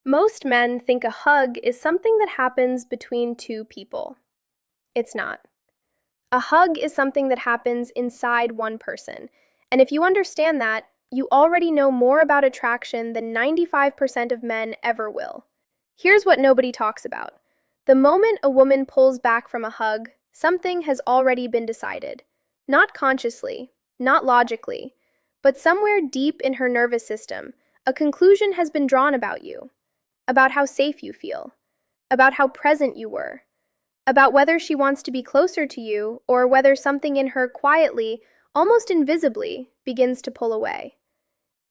Most men think a hug is something that happens between two people. It's not. A hug is something that happens inside one person. And if you understand that, you already know more about attraction than 95% of men ever will. Here's what nobody talks about. The moment a woman pulls back from a hug, something has already been decided. Not consciously, not logically, but somewhere deep in her nervous system, a conclusion has been drawn about you. About how safe you feel, about how present you were, about whether she wants to be closer to you or whether something in her quietly, almost invisibly, begins to pull away.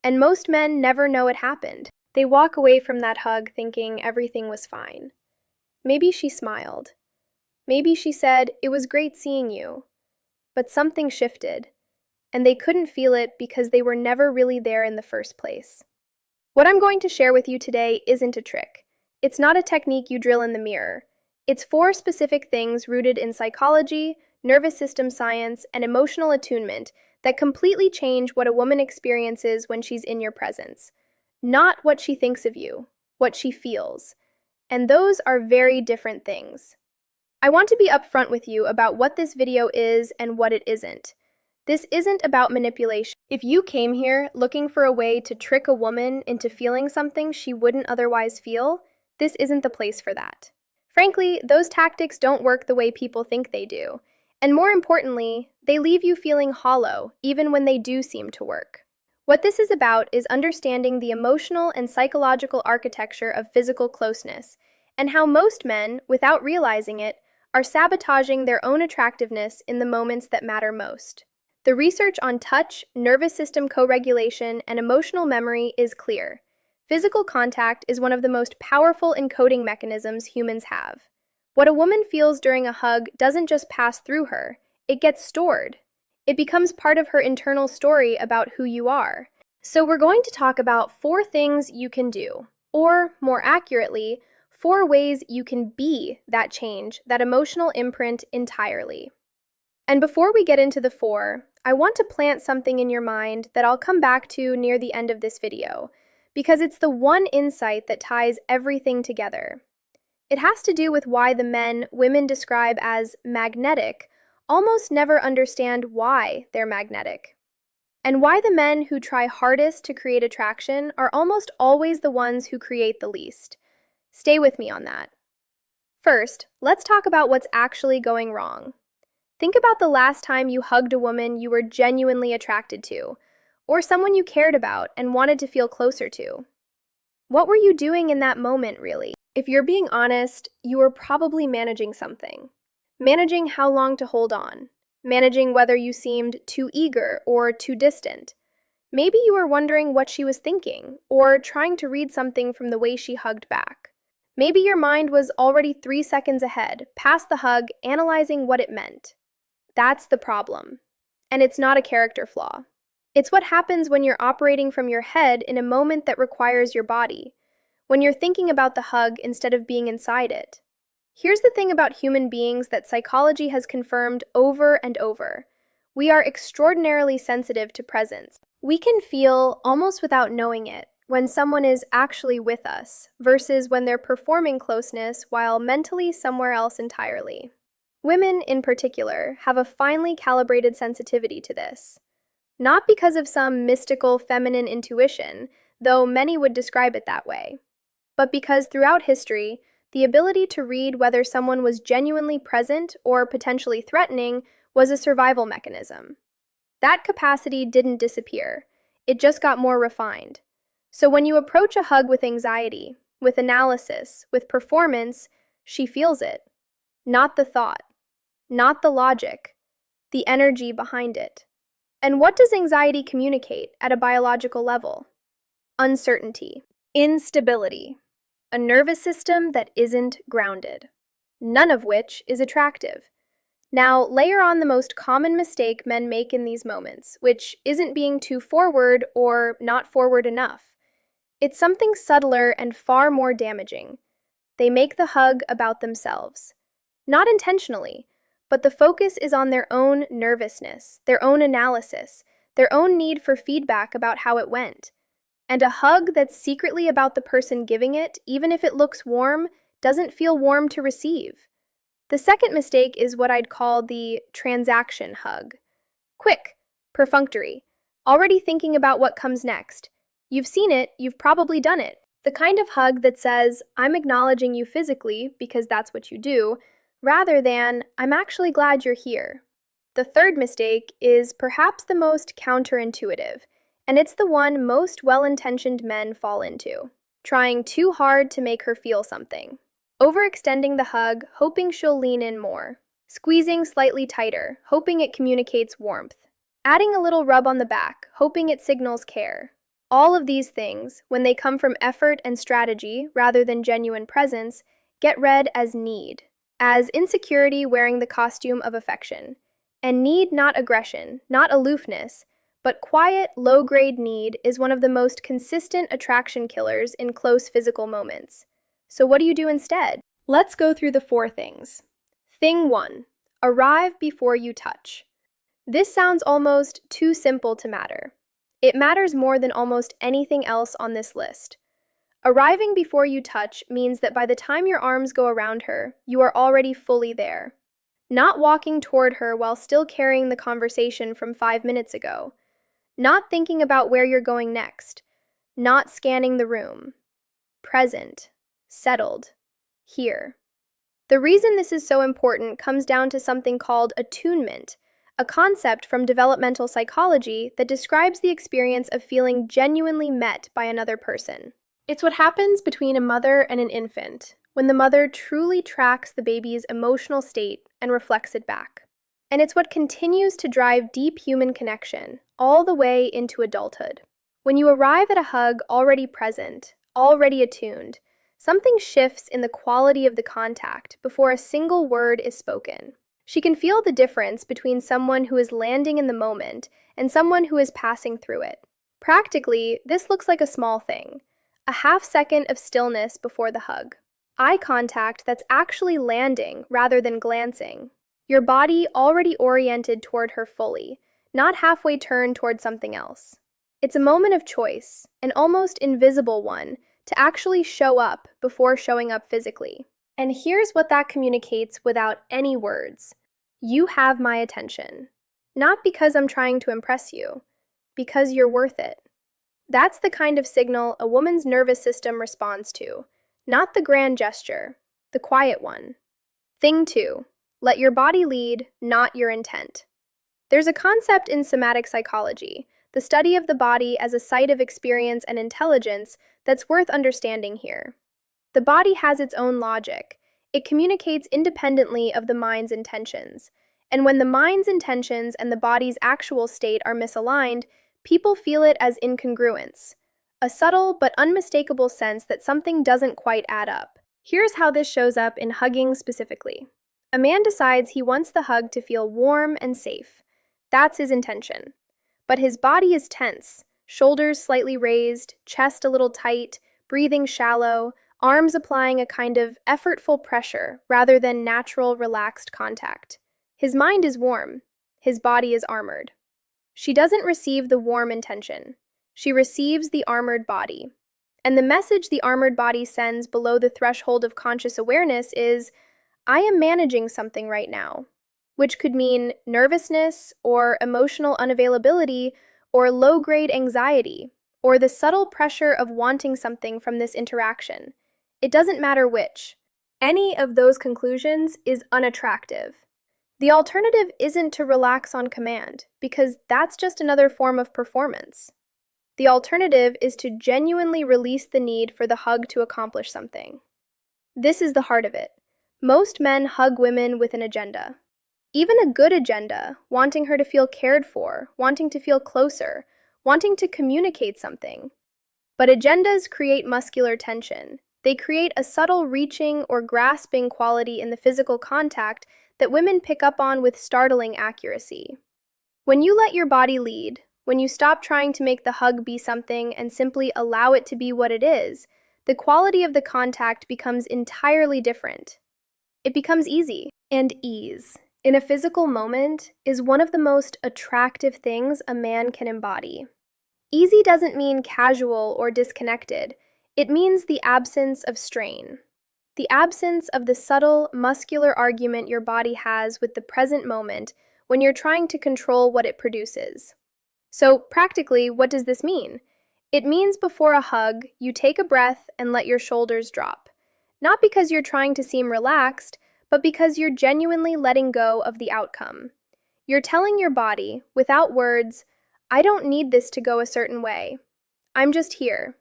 And most men never know it happened. They walk away from that hug thinking everything was fine. Maybe she smiled. Maybe she said, "It was great seeing you." But something shifted, and they couldn't feel it because they were never really there in the first place. What I'm going to share with you today isn't a trick. It's not a technique you drill in the mirror. It's 4 specific things rooted in psychology, nervous system science, and emotional attunement that completely change what a woman experiences when she's in your presence. Not what she thinks of you, what she feels. And those are very different things. I want to be upfront with you about what this video is and what it isn't. This isn't about manipulation. If you came here looking for a way to trick a woman into feeling something she wouldn't otherwise feel, this isn't the place for that. Frankly, those tactics don't work the way people think they do. And more importantly, they leave you feeling hollow, even when they do seem to work. What this is about is understanding the emotional and psychological architecture of physical closeness, and how most men, without realizing it, are sabotaging their own attractiveness in the moments that matter most. The research on touch, nervous system co-regulation, and emotional memory is clear. Physical contact is one of the most powerful encoding mechanisms humans have. What a woman feels during a hug doesn't just pass through her, it gets stored. It becomes part of her internal story about who you are. So we're going to talk about 4 things you can do, or more accurately, 4 ways you can be that change, that emotional imprint entirely. And before we get into the 4, I want to plant something in your mind that I'll come back to near the end of this video, because it's the one insight that ties everything together. It has to do with why the men women describe as magnetic almost never understand why they're magnetic, and why the men who try hardest to create attraction are almost always the ones who create the least. Stay with me on that. First, let's talk about what's actually going wrong. Think about the last time you hugged a woman you were genuinely attracted to, or someone you cared about and wanted to feel closer to. What were you doing in that moment, really? If you're being honest, you were probably managing something. Managing how long to hold on. Managing whether you seemed too eager or too distant. Maybe you were wondering what she was thinking, or trying to read something from the way she hugged back. Maybe your mind was already 3 seconds ahead, past the hug, analyzing what it meant. That's the problem. And it's not a character flaw. It's what happens when you're operating from your head in a moment that requires your body, when you're thinking about the hug instead of being inside it. Here's the thing about human beings that psychology has confirmed over and over. We are extraordinarily sensitive to presence. We can feel, almost without knowing it, when someone is actually with us, versus when they're performing closeness while mentally somewhere else entirely. Women, in particular, have a finely calibrated sensitivity to this. Not because of some mystical feminine intuition, though many would describe it that way, but because throughout history, the ability to read whether someone was genuinely present or potentially threatening was a survival mechanism. That capacity didn't disappear, it just got more refined. So when you approach a hug with anxiety, with analysis, with performance, she feels it. Not the thought, not the logic, the energy behind it. And what does anxiety communicate at a biological level? Uncertainty, instability, a nervous system that isn't grounded, none of which is attractive. Now, layer on the most common mistake men make in these moments, which isn't being too forward or not forward enough. It's something subtler and far more damaging. They make the hug about themselves. Not intentionally, but the focus is on their own nervousness, their own analysis, their own need for feedback about how it went. And a hug that's secretly about the person giving it, even if it looks warm, doesn't feel warm to receive. The second mistake is what I'd call the transaction hug. Quick, perfunctory, already thinking about what comes next. You've seen it, you've probably done it. The kind of hug that says, I'm acknowledging you physically, because that's what you do, rather than, I'm actually glad you're here. The third mistake is perhaps the most counterintuitive, and it's the one most well-intentioned men fall into, trying too hard to make her feel something. Overextending the hug, hoping she'll lean in more. Squeezing slightly tighter, hoping it communicates warmth. Adding a little rub on the back, hoping it signals care. All of these things, when they come from effort and strategy rather than genuine presence, get read as need, as insecurity wearing the costume of affection. And need, not aggression, not aloofness, but quiet, low-grade need is one of the most consistent attraction killers in close physical moments. So what do you do instead? Let's go through the 4 things. Thing 1. Arrive before you touch. This sounds almost too simple to matter. It matters more than almost anything else on this list. Arriving before you touch means that by the time your arms go around her, you are already fully there. Not walking toward her while still carrying the conversation from 5 minutes ago. Not thinking about where you're going next. Not scanning the room. Present. Settled. Here. The reason this is so important comes down to something called attunement, a concept from developmental psychology that describes the experience of feeling genuinely met by another person. It's what happens between a mother and an infant, when the mother truly tracks the baby's emotional state and reflects it back. And it's what continues to drive deep human connection, all the way into adulthood. When you arrive at a hug already present, already attuned, something shifts in the quality of the contact before a single word is spoken. She can feel the difference between someone who is landing in the moment and someone who is passing through it. Practically, this looks like a small thing, a half-second of stillness before the hug. Eye contact that's actually landing rather than glancing. Your body already oriented toward her fully, not halfway turned toward something else. It's a moment of choice, an almost invisible one, to actually show up before showing up physically. And here's what that communicates without any words. You have my attention. Not because I'm trying to impress you, because you're worth it. That's the kind of signal a woman's nervous system responds to, not the grand gesture, the quiet one. Thing 2, let your body lead, not your intent. There's a concept in somatic psychology, the study of the body as a site of experience and intelligence, that's worth understanding here. The body has its own logic. It communicates independently of the mind's intentions. And when the mind's intentions and the body's actual state are misaligned, people feel it as incongruence, a subtle but unmistakable sense that something doesn't quite add up. Here's how this shows up in hugging specifically. A man decides he wants the hug to feel warm and safe. That's his intention. But his body is tense, shoulders slightly raised, chest a little tight, breathing shallow, arms applying a kind of effortful pressure rather than natural, relaxed contact. His mind is warm. His body is armored. She doesn't receive the warm intention. She receives the armored body. And the message the armored body sends below the threshold of conscious awareness is, I am managing something right now, which could mean nervousness or emotional unavailability or low-grade anxiety or the subtle pressure of wanting something from this interaction. It doesn't matter which. Any of those conclusions is unattractive. The alternative isn't to relax on command, because that's just another form of performance. The alternative is to genuinely release the need for the hug to accomplish something. This is the heart of it. Most men hug women with an agenda. Even a good agenda, wanting her to feel cared for, wanting to feel closer, wanting to communicate something. But agendas create muscular tension. They create a subtle reaching or grasping quality in the physical contact that women pick up on with startling accuracy. When you let your body lead, when you stop trying to make the hug be something and simply allow it to be what it is, the quality of the contact becomes entirely different. It becomes easy. And ease, in a physical moment, is one of the most attractive things a man can embody. Easy doesn't mean casual or disconnected. It means the absence of strain. The absence of the subtle, muscular argument your body has with the present moment when you're trying to control what it produces. So, practically, what does this mean? It means before a hug, you take a breath and let your shoulders drop. Not because you're trying to seem relaxed, but because you're genuinely letting go of the outcome. You're telling your body, without words, I don't need this to go a certain way. I'm just here.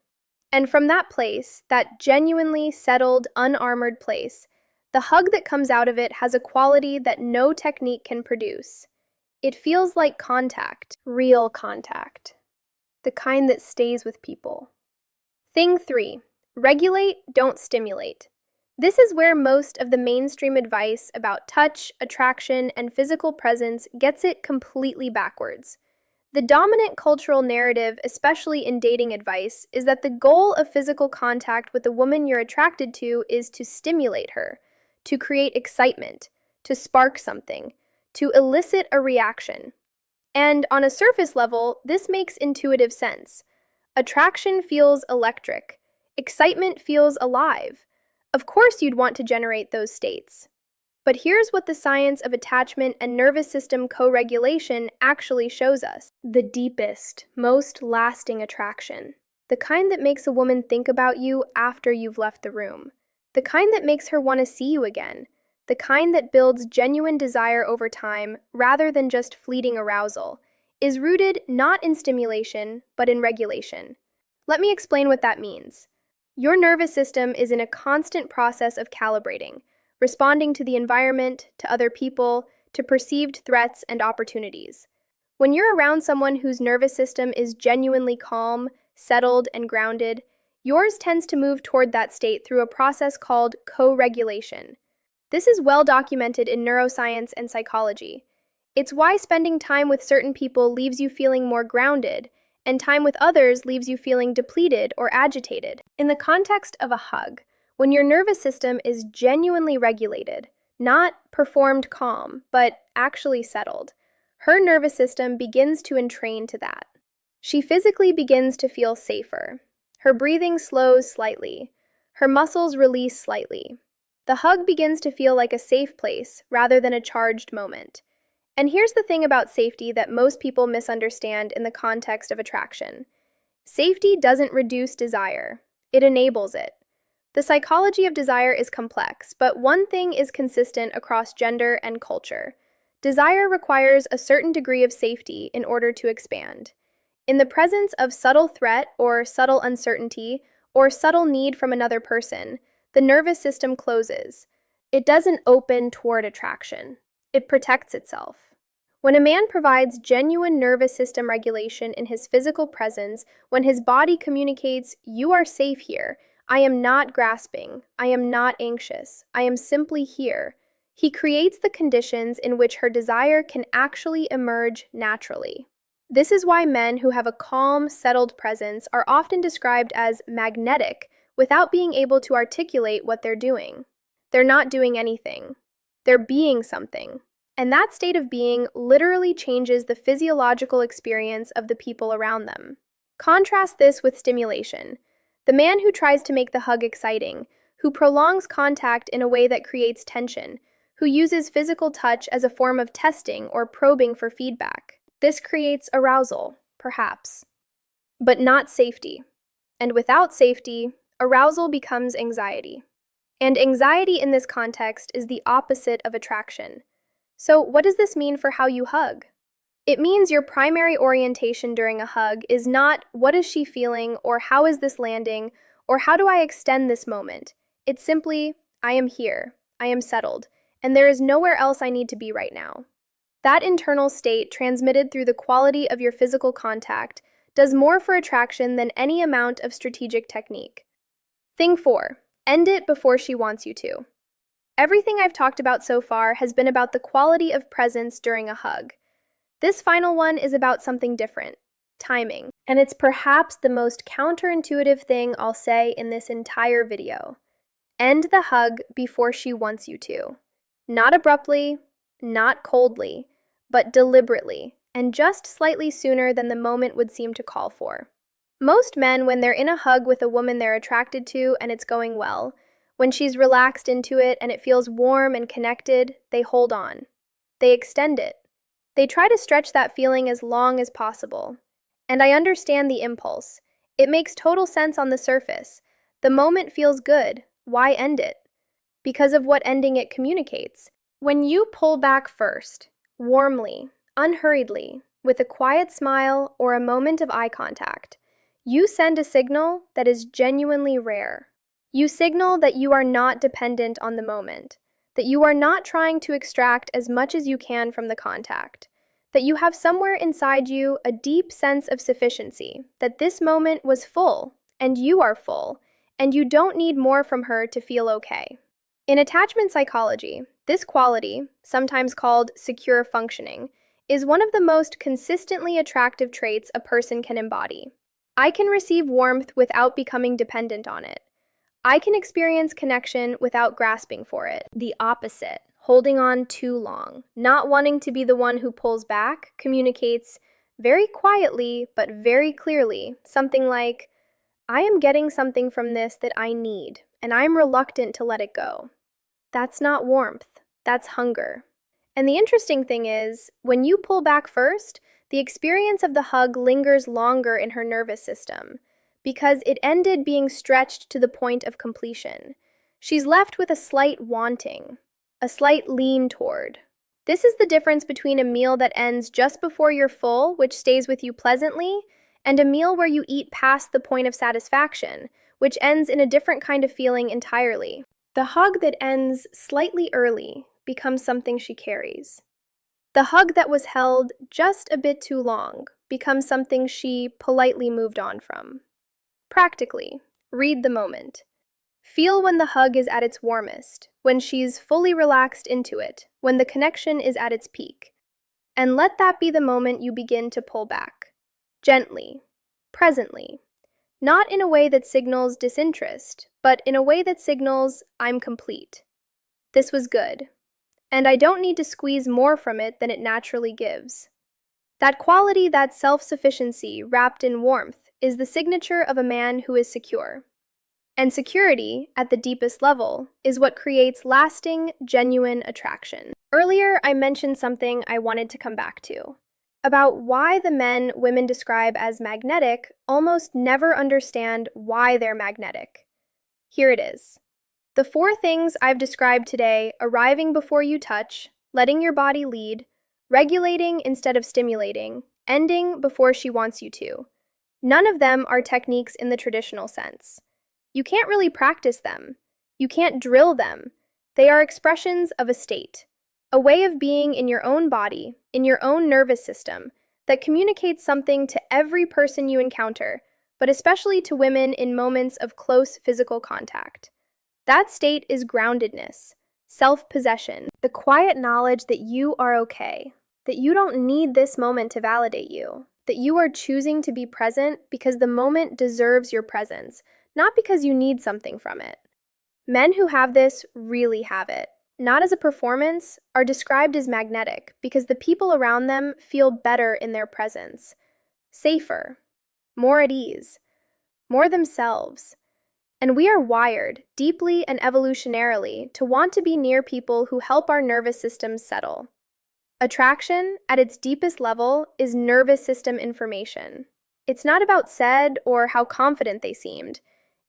And from that place, that genuinely settled, unarmored place, the hug that comes out of it has a quality that no technique can produce. It feels like contact, real contact, the kind that stays with people. Thing 3, regulate, don't stimulate. This is where most of the mainstream advice about touch, attraction, and physical presence gets it completely backwards. The dominant cultural narrative, especially in dating advice, is that the goal of physical contact with the woman you're attracted to is to stimulate her, to create excitement, to spark something, to elicit a reaction. And on a surface level, this makes intuitive sense. Attraction feels electric. Excitement feels alive. Of course you'd want to generate those states. But here's what the science of attachment and nervous system co-regulation actually shows us. The deepest, most lasting attraction. The kind that makes a woman think about you after you've left the room. The kind that makes her want to see you again. The kind that builds genuine desire over time rather than just fleeting arousal, is rooted not in stimulation, but in regulation. Let me explain what that means. Your nervous system is in a constant process of calibrating, responding to the environment, to other people, to perceived threats and opportunities. When you're around someone whose nervous system is genuinely calm, settled, and grounded, yours tends to move toward that state through a process called co-regulation. This is well documented in neuroscience and psychology. It's why spending time with certain people leaves you feeling more grounded, and time with others leaves you feeling depleted or agitated. In the context of a hug, when your nervous system is genuinely regulated, not performed calm, but actually settled, her nervous system begins to entrain to that. She physically begins to feel safer. Her breathing slows slightly. Her muscles release slightly. The hug begins to feel like a safe place rather than a charged moment. And here's the thing about safety that most people misunderstand in the context of attraction. Safety doesn't reduce desire. It enables it. The psychology of desire is complex, but one thing is consistent across gender and culture. Desire requires a certain degree of safety in order to expand. In the presence of subtle threat or subtle uncertainty or subtle need from another person, the nervous system closes. It doesn't open toward attraction. It protects itself. When a man provides genuine nervous system regulation in his physical presence, when his body communicates, "You are safe here. I am not grasping. I am not anxious. I am simply here," he creates the conditions in which her desire can actually emerge naturally. This is why men who have a calm, settled presence are often described as magnetic without being able to articulate what they're doing. They're not doing anything. They're being something. And that state of being literally changes the physiological experience of the people around them. Contrast this with stimulation. The man who tries to make the hug exciting, who prolongs contact in a way that creates tension, who uses physical touch as a form of testing or probing for feedback. This creates arousal, perhaps, but not safety. And without safety, arousal becomes anxiety. And anxiety in this context is the opposite of attraction. So, what does this mean for how you hug? It means your primary orientation during a hug is not what is she feeling or how is this landing or how do I extend this moment. It's simply, I am here, I am settled, and there is nowhere else I need to be right now. That internal state, transmitted through the quality of your physical contact, does more for attraction than any amount of strategic technique. Thing 4, end it before she wants you to. Everything I've talked about so far has been about the quality of presence during a hug. This final one is about something different, timing. And it's perhaps the most counterintuitive thing I'll say in this entire video. End the hug before she wants you to. Not abruptly, not coldly, but deliberately and just slightly sooner than the moment would seem to call for. Most men, when they're in a hug with a woman they're attracted to and it's going well, when she's relaxed into it and it feels warm and connected, they hold on. They extend it. They try to stretch that feeling as long as possible. And I understand the impulse. It makes total sense on the surface. The moment feels good. Why end it? Because of what ending it communicates. When you pull back first, warmly, unhurriedly, with a quiet smile or a moment of eye contact, you send a signal that is genuinely rare. You signal that you are not dependent on the moment, that you are not trying to extract as much as you can from the contact, that you have somewhere inside you a deep sense of sufficiency, that this moment was full, and you are full, and you don't need more from her to feel okay. In attachment psychology, this quality, sometimes called secure functioning, is one of the most consistently attractive traits a person can embody. I can receive warmth without becoming dependent on it. I can experience connection without grasping for it. The opposite, holding on too long, not wanting to be the one who pulls back, communicates very quietly but very clearly something like, I am getting something from this that I need, and I'm reluctant to let it go. That's not warmth, that's hunger. And the interesting thing is, when you pull back first, the experience of the hug lingers longer in her nervous system, because it ended being stretched to the point of completion. She's left with a slight wanting, a slight lean toward. This is the difference between a meal that ends just before you're full, which stays with you pleasantly, and a meal where you eat past the point of satisfaction, which ends in a different kind of feeling entirely. The hug that ends slightly early becomes something she carries. The hug that was held just a bit too long becomes something she politely moved on from. Practically, read the moment. Feel when the hug is at its warmest, when she's fully relaxed into it, when the connection is at its peak. And let that be the moment you begin to pull back. Gently, presently. Not in a way that signals disinterest, but in a way that signals, I'm complete. This was good. And I don't need to squeeze more from it than it naturally gives. That quality, that self-sufficiency wrapped in warmth, is the signature of a man who is secure. And security, at the deepest level, is what creates lasting, genuine attraction. Earlier, I mentioned something I wanted to come back to, about why the men women describe as magnetic almost never understand why they're magnetic. Here it is. The 4 things I've described today: arriving before you touch, letting your body lead, regulating instead of stimulating, ending before she wants you to. None of them are techniques in the traditional sense. You can't really practice them. You can't drill them. They are expressions of a state, a way of being in your own body, in your own nervous system, that communicates something to every person you encounter, but especially to women in moments of close physical contact. That state is groundedness, self-possession, the quiet knowledge that you are okay, that you don't need this moment to validate you, that you are choosing to be present because the moment deserves your presence, not because you need something from it. Men who have this really have it. Not as a performance, are described as magnetic because the people around them feel better in their presence, safer, more at ease, more themselves. And we are wired, deeply and evolutionarily, to want to be near people who help our nervous systems settle. Attraction, at its deepest level, is nervous system information. It's not about said or how confident they seemed.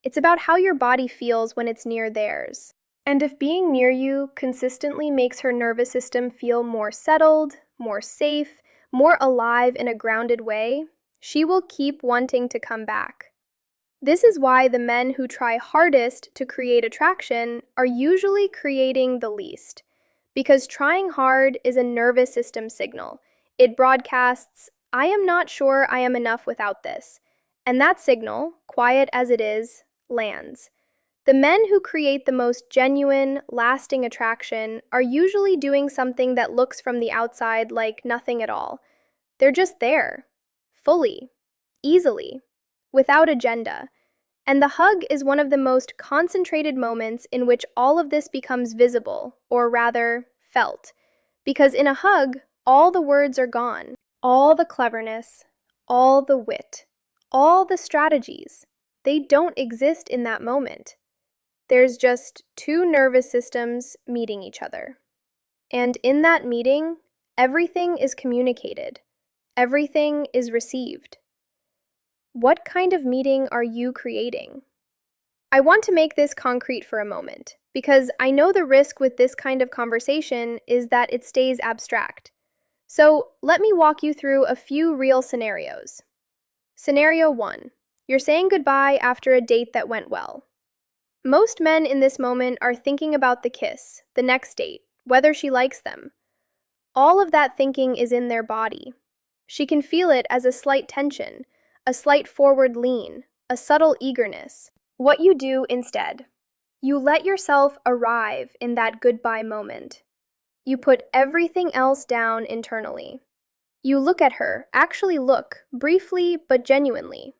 It's about how your body feels when it's near theirs. And if being near you consistently makes her nervous system feel more settled, more safe, more alive in a grounded way, she will keep wanting to come back. This is why the men who try hardest to create attraction are usually creating the least, because trying hard is a nervous system signal. It broadcasts, I am not sure I am enough without this, and that signal, quiet as it is, lands. The men who create the most genuine, lasting attraction are usually doing something that looks from the outside like nothing at all. They're just there, fully, easily, without agenda. And the hug is one of the most concentrated moments in which all of this becomes visible, or rather, felt. Because in a hug, all the words are gone. All the cleverness, all the wit, all the strategies, they don't exist in that moment. There's just two nervous systems meeting each other. And in that meeting, everything is communicated, everything is received. What kind of meeting are you creating? I want to make this concrete for a moment, because I know the risk with this kind of conversation is that it stays abstract. So let me walk you through a few real scenarios. Scenario 1. You're saying goodbye after a date that went well. Most men in this moment are thinking about the kiss, the next date, whether she likes them. All of that thinking is in their body. She can feel it as a slight tension, a slight forward lean, a subtle eagerness. What you do instead, you let yourself arrive in that goodbye moment. You put everything else down internally. You look at her, actually look, briefly but genuinely.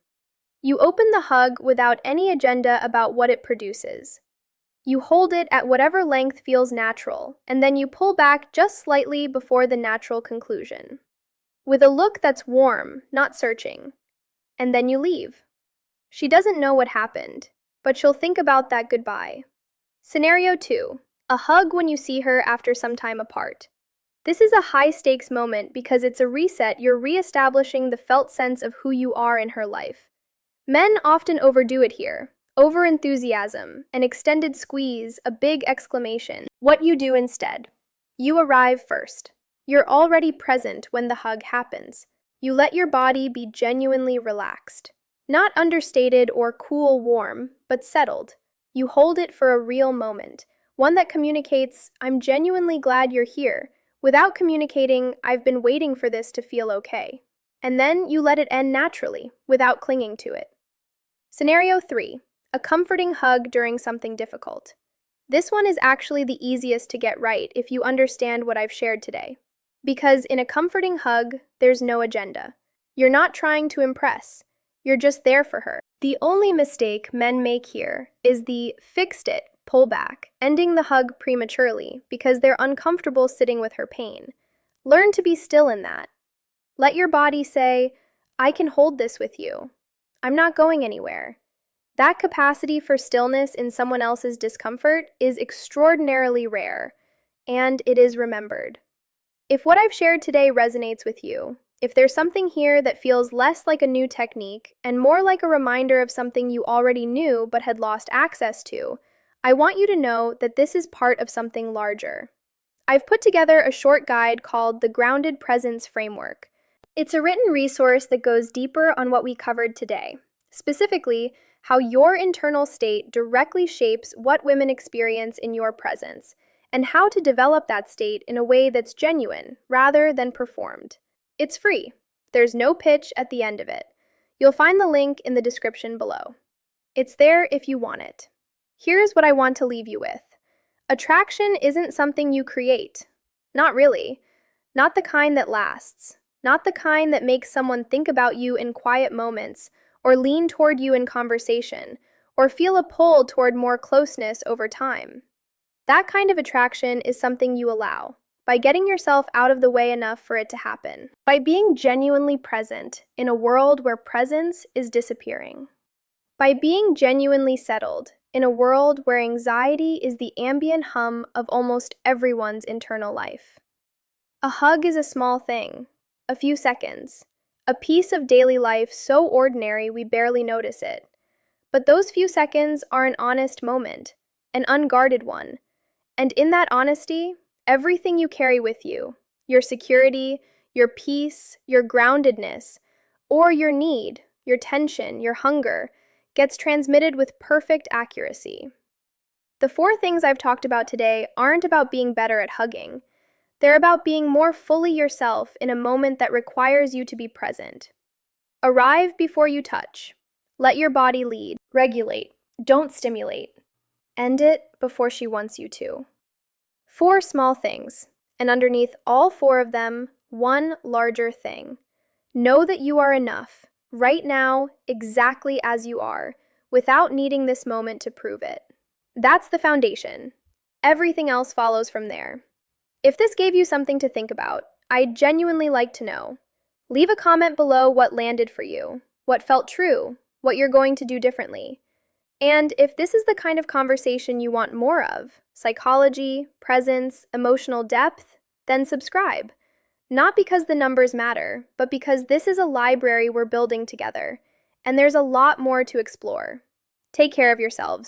You open the hug without any agenda about what it produces. You hold it at whatever length feels natural, and then you pull back just slightly before the natural conclusion. With a look that's warm, not searching. And then you leave. She doesn't know what happened, but she'll think about that goodbye. Scenario 2. A hug when you see her after some time apart. This is a high-stakes moment because it's a reset. You're re-establishing the felt sense of who you are in her life. Men often overdo it here. Over-enthusiasm, an extended squeeze, a big exclamation. What you do instead. You arrive first. You're already present when the hug happens. You let your body be genuinely relaxed. Not understated or cool warm, but settled. You hold it for a real moment, one that communicates, I'm genuinely glad you're here, without communicating, I've been waiting for this to feel okay. And then you let it end naturally, without clinging to it. Scenario 3. A comforting hug during something difficult. This one is actually the easiest to get right if you understand what I've shared today. Because in a comforting hug, there's no agenda. You're not trying to impress. You're just there for her. The only mistake men make here is the fixed it pullback, ending the hug prematurely because they're uncomfortable sitting with her pain. Learn to be still in that. Let your body say, I can hold this with you. I'm not going anywhere. That capacity for stillness in someone else's discomfort is extraordinarily rare, and it is remembered. If what I've shared today resonates with you, if there's something here that feels less like a new technique and more like a reminder of something you already knew but had lost access to, I want you to know that this is part of something larger. I've put together a short guide called the Grounded Presence Framework. It's a written resource that goes deeper on what we covered today, specifically how your internal state directly shapes what women experience in your presence, and how to develop that state in a way that's genuine rather than performed. It's free. There's no pitch at the end of it. You'll find the link in the description below. It's there if you want it. Here's what I want to leave you with. Attraction isn't something you create. Not really. Not the kind that lasts. Not the kind that makes someone think about you in quiet moments, or lean toward you in conversation, or feel a pull toward more closeness over time. That kind of attraction is something you allow, by getting yourself out of the way enough for it to happen, by being genuinely present in a world where presence is disappearing, by being genuinely settled in a world where anxiety is the ambient hum of almost everyone's internal life. A hug is a small thing, a few seconds, a piece of daily life so ordinary we barely notice it. But those few seconds are an honest moment, an unguarded one, and in that honesty, everything you carry with you, your security, your peace, your groundedness, or your need, your tension, your hunger, gets transmitted with perfect accuracy. The 4 things I've talked about today aren't about being better at hugging. They're about being more fully yourself in a moment that requires you to be present. Arrive before you touch. Let your body lead. Regulate. Don't stimulate. End it before she wants you to. 4 small things, and underneath all 4 of them, one larger thing. Know that you are enough, right now, exactly as you are, without needing this moment to prove it. That's the foundation. Everything else follows from there. If this gave you something to think about, I'd genuinely like to know. Leave a comment below what landed for you, what felt true, what you're going to do differently. And if this is the kind of conversation you want more of, psychology, presence, emotional depth, then subscribe. Not because the numbers matter, but because this is a library we're building together, and there's a lot more to explore. Take care of yourselves.